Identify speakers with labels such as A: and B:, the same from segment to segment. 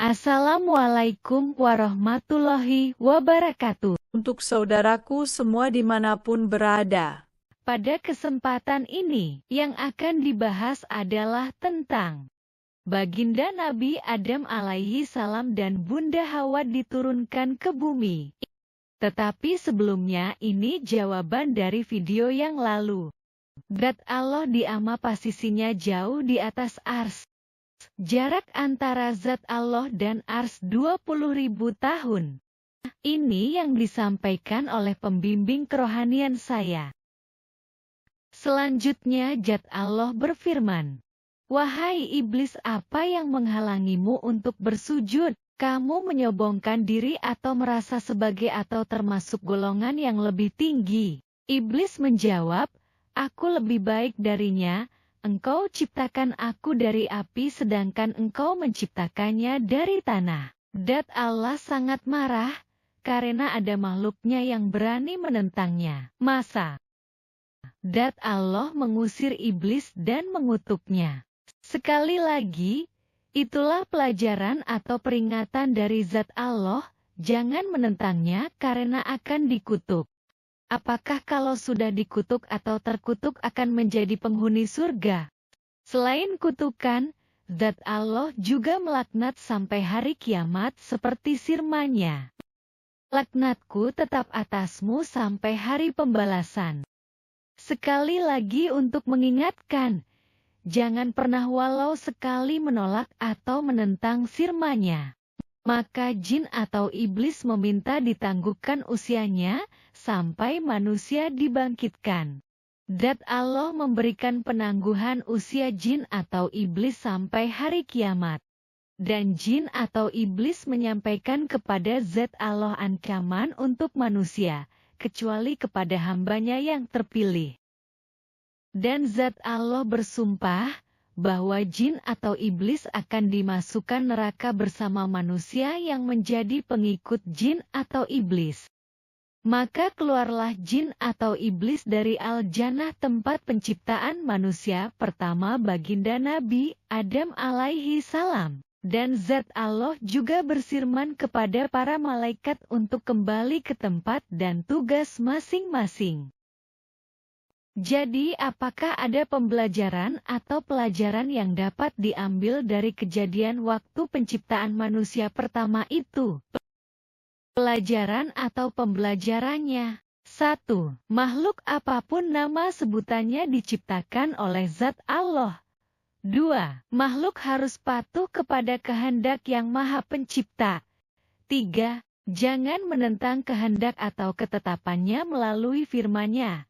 A: Assalamualaikum warahmatullahi wabarakatuh.
B: Untuk saudaraku semua dimanapun berada.
A: Pada kesempatan ini, yang akan dibahas adalah tentang Baginda Nabi Adam alaihi salam dan Bunda Hawa diturunkan ke bumi. Tetapi sebelumnya ini jawaban dari video yang lalu. Zat Allah di ama posisinya jauh di atas ars. Jarak antara zat Allah dan ars 20.000 tahun. Ini yang disampaikan oleh pembimbing kerohanian saya. Selanjutnya zat Allah berfirman, "Wahai iblis, apa yang menghalangimu untuk bersujud? Kamu menyombongkan diri atau merasa sebagai atau termasuk golongan yang lebih tinggi?" Iblis menjawab, "Aku lebih baik darinya. Engkau ciptakan aku dari api sedangkan engkau menciptakannya dari tanah." Zat Allah sangat marah karena ada makhluknya yang berani menentangnya. Masa zat Allah mengusir iblis dan mengutuknya. Sekali lagi, itulah pelajaran atau peringatan dari zat Allah, jangan menentangnya karena akan dikutuk. Apakah kalau sudah dikutuk atau terkutuk akan menjadi penghuni surga? Selain kutukan, zat Allah juga melaknat sampai hari kiamat seperti firman-Nya. Laknatku tetap atasmu sampai hari pembalasan. Sekali lagi untuk mengingatkan, jangan pernah walau sekali menolak atau menentang firman-Nya. Maka jin atau iblis meminta ditangguhkan usianya, sampai manusia dibangkitkan. Zat Allah memberikan penangguhan usia jin atau iblis sampai hari kiamat. Dan jin atau iblis menyampaikan kepada zat Allah ancaman untuk manusia, kecuali kepada hambanya yang terpilih. Dan zat Allah bersumpah, bahwa jin atau iblis akan dimasukkan neraka bersama manusia yang menjadi pengikut jin atau iblis. Maka keluarlah jin atau iblis dari al-jannah tempat penciptaan manusia pertama baginda Nabi Adam alaihi salam. Dan zat Allah juga berfirman kepada para malaikat untuk kembali ke tempat dan tugas masing-masing. Jadi apakah ada pembelajaran atau pelajaran yang dapat diambil dari kejadian waktu penciptaan manusia pertama itu? Pelajaran atau pembelajarannya. 1. Makhluk apapun nama sebutannya diciptakan oleh zat Allah. 2. Makhluk harus patuh kepada kehendak yang Maha Pencipta. 3. Jangan menentang kehendak atau ketetapannya melalui firman-Nya.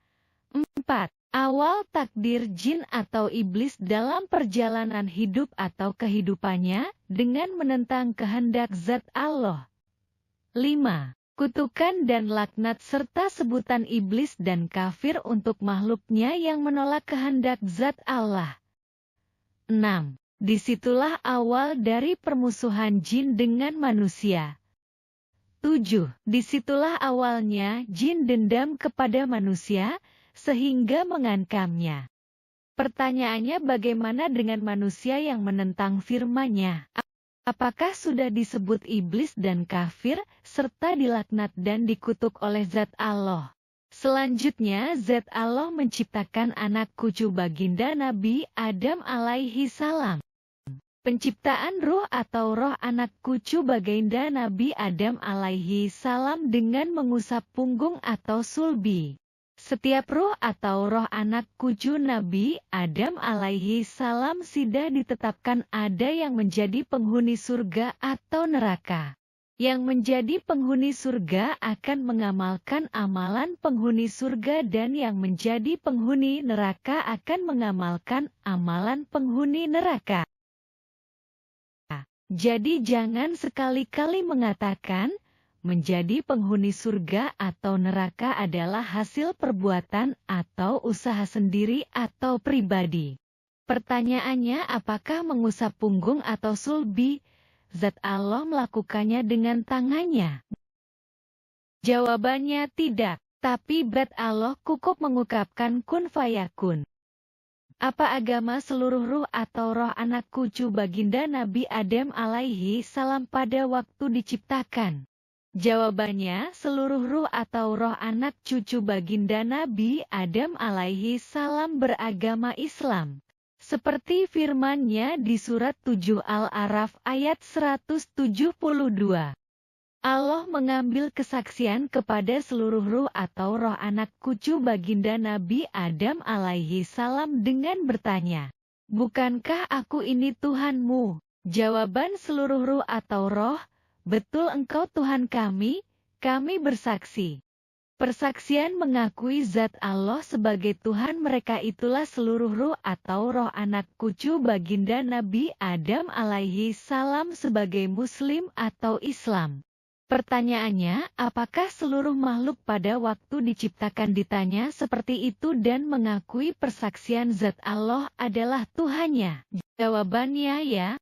A: 4. Awal takdir jin atau iblis dalam perjalanan hidup atau kehidupannya dengan menentang kehendak zat Allah. 5. Kutukan dan laknat serta sebutan iblis dan kafir untuk makhluknya yang menolak kehendak zat Allah. 6. Disitulah awal dari permusuhan jin dengan manusia. 7. Disitulah awalnya jin dendam kepada manusia, sehingga mengankamnya. Pertanyaannya, bagaimana dengan manusia yang menentang firman-Nya? Apakah sudah disebut iblis dan kafir, serta dilaknat dan dikutuk oleh zat Allah? Selanjutnya zat Allah menciptakan anak cucu baginda Nabi Adam alaihi salam. Penciptaan ruh atau roh anak cucu baginda Nabi Adam alaihi salam dengan mengusap punggung atau sulbi. Setiap ruh atau roh anak cucu Nabi Adam alaihi salam sudah ditetapkan ada yang menjadi penghuni surga atau neraka. Yang menjadi penghuni surga akan mengamalkan amalan penghuni surga dan yang menjadi penghuni neraka akan mengamalkan amalan penghuni neraka. Jadi jangan sekali-kali mengatakan, menjadi penghuni surga atau neraka adalah hasil perbuatan atau usaha sendiri atau pribadi. Pertanyaannya, apakah mengusap punggung atau sulbi, zat Allah melakukannya dengan tangannya? Jawabannya tidak, tapi zat Allah cukup mengungkapkan kun fayakun. Apa agama seluruh ruh atau roh anak cucu baginda Nabi Adam alaihi salam pada waktu diciptakan? Jawabannya, seluruh ruh atau roh anak cucu baginda Nabi Adam alaihi salam beragama Islam. Seperti firman-Nya di surat 7 Al-A'raf ayat 172. Allah mengambil kesaksian kepada seluruh ruh atau roh anak cucu baginda Nabi Adam alaihi salam dengan bertanya, "Bukankah aku ini Tuhanmu?" Jawaban seluruh ruh atau roh, "Betul engkau Tuhan kami bersaksi." Persaksian mengakui zat Allah sebagai Tuhan mereka itulah seluruh ruh atau roh anak cucu baginda Nabi Adam alaihi salam sebagai Muslim atau Islam. Pertanyaannya, apakah seluruh makhluk pada waktu diciptakan ditanya seperti itu dan mengakui persaksian zat Allah adalah Tuhannya? Jawabannya ya.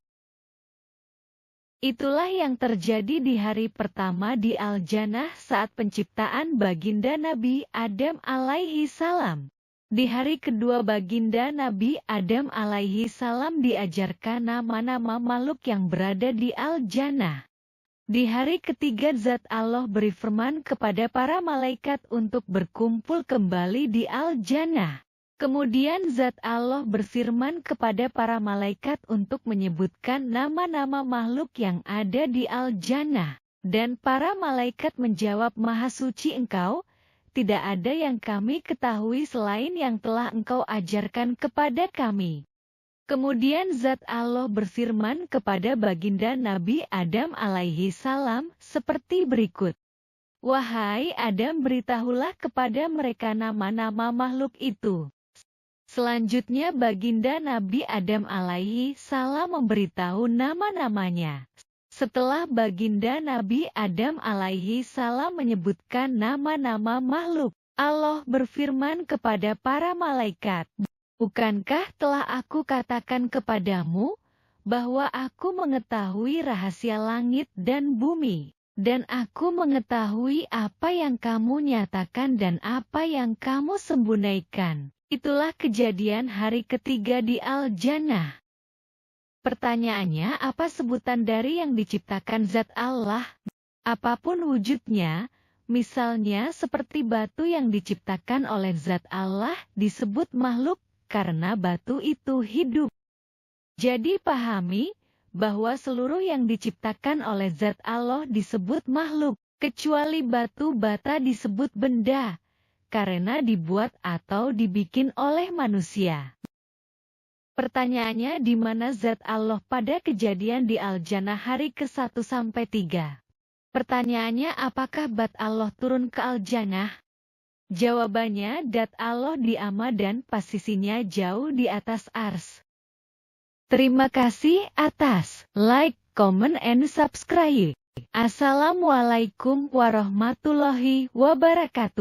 A: Itulah yang terjadi di hari pertama di Al-Jannah saat penciptaan baginda Nabi Adam alaihi salam. Di hari kedua baginda Nabi Adam alaihi salam diajarkan nama-nama makhluk yang berada di Al-Jannah. Di hari ketiga zat Allah beri firman kepada para malaikat untuk berkumpul kembali di Al-Jannah. Kemudian zat Allah berfirman kepada para malaikat untuk menyebutkan nama-nama makhluk yang ada di Al-Jannah. Dan para malaikat menjawab, "Maha suci Engkau, tidak ada yang kami ketahui selain yang telah Engkau ajarkan kepada kami." Kemudian zat Allah berfirman kepada baginda Nabi Adam alaihi salam seperti berikut. "Wahai Adam, beritahulah kepada mereka nama-nama makhluk itu." Selanjutnya baginda Nabi Adam alaihi salam memberitahu nama-namanya. Setelah baginda Nabi Adam alaihi salam menyebutkan nama-nama makhluk, Allah berfirman kepada para malaikat, "Bukankah telah aku katakan kepadamu, bahwa aku mengetahui rahasia langit dan bumi, dan aku mengetahui apa yang kamu nyatakan dan apa yang kamu sembunyikan?" Itulah kejadian hari ketiga di Al-Jannah. Pertanyaannya, apa sebutan dari yang diciptakan zat Allah? Apapun wujudnya, misalnya seperti batu yang diciptakan oleh zat Allah disebut makhluk, karena batu itu hidup. Jadi pahami, bahwa seluruh yang diciptakan oleh zat Allah disebut makhluk, kecuali batu bata disebut benda, karena dibuat atau dibikin oleh manusia. Pertanyaannya, di mana zat Allah pada kejadian di Al-Jannah hari ke-1 sampai 3? Pertanyaannya, apakah zat Allah turun ke Al-Jannah? Jawabannya, zat Allah di ama dan posisinya jauh di atas ars. Terima kasih atas like, comment, and subscribe. Assalamualaikum warahmatullahi wabarakatuh.